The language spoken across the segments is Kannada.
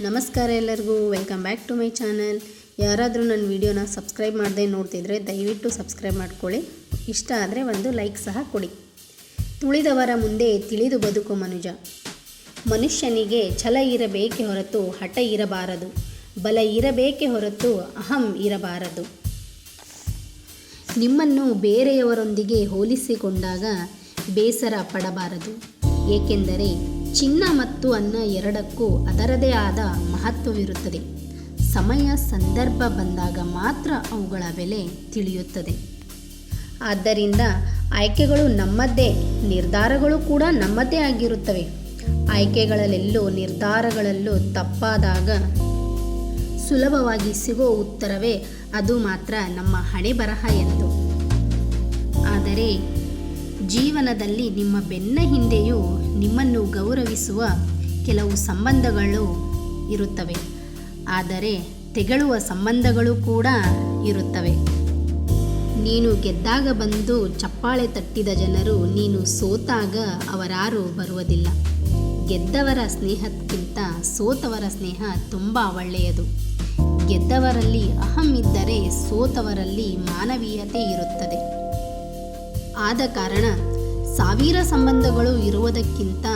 ನಮಸ್ಕಾರ ಎಲ್ಲರಿಗೂ, welcome back to my channel. ಯಾರಾದರೂ ನನ್ನ ವಿಡಿಯೋನ ಸಬ್ಸ್ಕ್ರೈಬ್ ಮಾಡದೆ ನೋಡ್ತಿದ್ರೆ ದಯವಿಟ್ಟು ಸಬ್ಸ್ಕ್ರೈಬ್ ಮಾಡ್ಕೊಳ್ಳಿ. ಇಷ್ಟ ಆದರೆ ಒಂದು ಲೈಕ್ ಸಹ ಕೊಡಿ. ತುಳಿದವರ ಮುಂದೆ ತಿಳಿದು ಬದುಕು ಮನುಜ. ಮನುಷ್ಯನಿಗೆ ಛಲ ಇರಬೇಕೆ ಹೊರತು ಹಠ ಇರಬಾರದು, ಬಲ ಇರಬೇಕೆ ಹೊರತು ಅಹಂ ಇರಬಾರದು. ನಿಮ್ಮನ್ನು ಬೇರೆಯವರೊಂದಿಗೆ ಹೋಲಿಸಿಕೊಂಡಾಗ ಬೇಸರ ಪಡಬಾರದು, ಏಕೆಂದರೆ ಚಿನ್ನ ಮತ್ತು ಅನ್ನ ಎರಡಕ್ಕೂ ಅದರದೇ ಆದ ಮಹತ್ವವಿರುತ್ತದೆ. ಸಮಯ ಸಂದರ್ಭ ಬಂದಾಗ ಮಾತ್ರ ಅವುಗಳ ಬೆಲೆ ತಿಳಿಯುತ್ತದೆ. ಆದ್ದರಿಂದ ಆಯ್ಕೆಗಳು ನಮ್ಮದ್ದೇ, ನಿರ್ಧಾರಗಳು ಕೂಡ ನಮ್ಮದೇ ಆಗಿರುತ್ತವೆ. ಆಯ್ಕೆಗಳಲ್ಲೆಲ್ಲೋ ನಿರ್ಧಾರಗಳಲ್ಲೂ ತಪ್ಪಾದಾಗ ಸುಲಭವಾಗಿ ಸಿಗೋ ಉತ್ತರವೇ ಅದು ಮಾತ್ರ ನಮ್ಮ ಹಣೆ ಬರಹ ಎಂದು. ಆದರೆ ಜೀವನದಲ್ಲಿ ನಿಮ್ಮ ಬೆನ್ನ ಹಿಂದೆಯೂ ನಿಮ್ಮನ್ನು ಗೌರವಿಸುವ ಕೆಲವು ಸಂಬಂಧಗಳು ಇರುತ್ತವೆ, ಆದರೆ ತೆಗಳುವ ಸಂಬಂಧಗಳು ಕೂಡ ಇರುತ್ತವೆ. ನೀನು ಗೆದ್ದಾಗ ಬಂದು ಚಪ್ಪಾಳೆ ತಟ್ಟಿದ ಜನರು ನೀನು ಸೋತಾಗ ಅವರಾರೂ ಬರುವುದಿಲ್ಲ. ಗೆದ್ದವರ ಸ್ನೇಹಕ್ಕಿಂತ ಸೋತವರ ಸ್ನೇಹ ತುಂಬ ಒಳ್ಳೆಯದು. ಗೆದ್ದವರಲ್ಲಿ ಅಹಂ ಇದ್ದರೆ ಸೋತವರಲ್ಲಿ ಮಾನವೀಯತೆ ಇರುತ್ತದೆ. ಆದ ಕಾರಣ ಸಾವಿರ ಸಂಬಂಧಗಳು ಇರುವುದಕ್ಕಿಂತ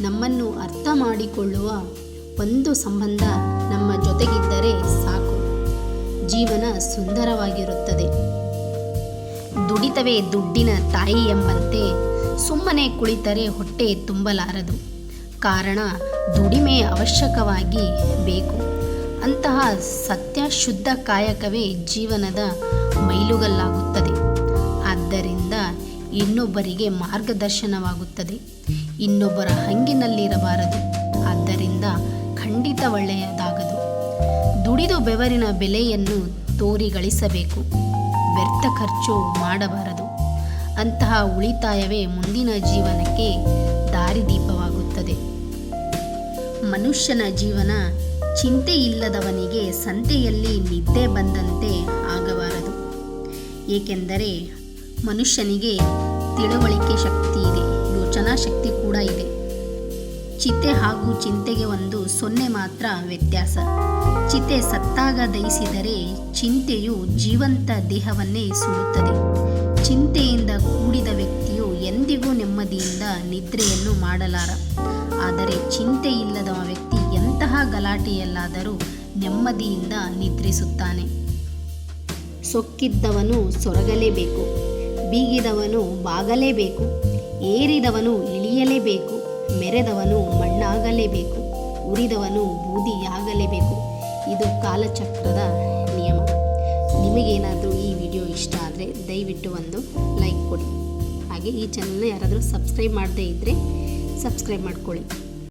ನಮ್ಮನ್ನು ಅರ್ಥ ಮಾಡಿಕೊಳ್ಳುವ ಒಂದು ಸಂಬಂಧ ನಮ್ಮ ಜೊತೆಗಿದ್ದರೆ ಸಾಕು. ಜೀವನ ಸುಂದರವಾಗಿರುತ್ತದೆ. ದುಡಿತವೇ ದುಡ್ಡಿನ ತಾಯಿ ಎಂಬಂತೆ ಸುಮ್ಮನೆ ಕುಳಿತರೆ ಹೊಟ್ಟೆ ತುಂಬಲಾರದು. ಕಾರಣ ದುಡಿಮೆ ಅವಶ್ಯಕವಾಗಿ ಬೇಕು. ಅಂತಹ ಸತ್ಯ ಶುದ್ಧ ಕಾಯಕವೇ ಜೀವನದ ಮೈಲುಗಲ್ಲಾಗುತ್ತದೆ. ಆದ್ದರಿಂದ ಇನ್ನೊಬ್ಬರಿಗೆ ಮಾರ್ಗದರ್ಶನವಾಗುತ್ತದೆ. ಇನ್ನೊಬ್ಬರ ಹಂಗಿನಲ್ಲಿರಬಾರದು. ಆದ್ದರಿಂದ ಖಂಡಿತ ಒಳ್ಳೆಯದಾಗದು. ದುಡಿದು ಬೆವರಿನ ಬೆಲೆಯನ್ನು ತೋರಿ ಗಳಿಸಬೇಕು, ವ್ಯರ್ಥ ಖರ್ಚು ಮಾಡಬಾರದು. ಅಂತಹ ಉಳಿತಾಯವೇ ಮುಂದಿನ ಜೀವನಕ್ಕೆ ದಾರಿದೀಪವಾಗುತ್ತದೆ. ಮನುಷ್ಯನ ಜೀವನ ಚಿಂತೆ ಇಲ್ಲದವನಿಗೆ ಸಂತೆಯಲ್ಲಿ ನಿದ್ದೆ ಬಂದಂತೆ ಆಗಬಾರದು. ಏಕೆಂದರೆ ಮನುಷ್ಯನಿಗೆ ತಿಳುವಳಿಕೆ ಶಕ್ತಿ ಇದೆ, ಯೋಚನಾ ಶಕ್ತಿ ಕೂಡ ಇದೆ. ಚಿತೆ ಹಾಗೂ ಚಿಂತೆಗೆ ಒಂದು 0 ಮಾತ್ರ ವ್ಯತ್ಯಾಸ. ಚಿತೆ ಸತ್ತಾಗ ದಹಿಸಿದರೆ ಚಿಂತೆಯು ಜೀವಂತ ದೇಹವನ್ನೇ ಸುಡುತ್ತದೆ. ಚಿಂತೆಯಿಂದ ಕೂಡಿದ ವ್ಯಕ್ತಿಯು ಎಂದಿಗೂ ನೆಮ್ಮದಿಯಿಂದ ನಿದ್ರೆಯನ್ನು ಮಾಡಲಾರ. ಆದರೆ ಚಿಂತೆ ಇಲ್ಲದ ವ್ಯಕ್ತಿ ಎಂತಹ ಗಲಾಟೆಯಲ್ಲಾದರೂ ನೆಮ್ಮದಿಯಿಂದ ನಿದ್ರಿಸುತ್ತಾನೆ. ಸೊಕ್ಕಿದ್ದವನು ಸೊರಗಲೇಬೇಕು, ಬೀಗಿದವನು ಬಾಗಲೇಬೇಕು, ಏರಿದವನು ಇಳಿಯಲೇಬೇಕು, ಮೆರೆದವನು ಮಣ್ಣಾಗಲೇಬೇಕು, ಉರಿದವನು ಬೂದಿಯಾಗಲೇಬೇಕು. ಇದು ಕಾಲಚಕ್ರದ ನಿಯಮ. ನಿಮಗೇನಾದರೂ ಈ ವಿಡಿಯೋ ಇಷ್ಟ ಆದರೆ ದಯವಿಟ್ಟು ಒಂದು ಲೈಕ್ ಕೊಡಿ. ಹಾಗೆ ಈ ಚಾನಲ್ನ ಯಾರಾದರೂ ಸಬ್ಸ್ಕ್ರೈಬ್ ಮಾಡದೇ ಇದ್ದರೆ ಸಬ್ಸ್ಕ್ರೈಬ್ ಮಾಡ್ಕೊಳ್ಳಿ.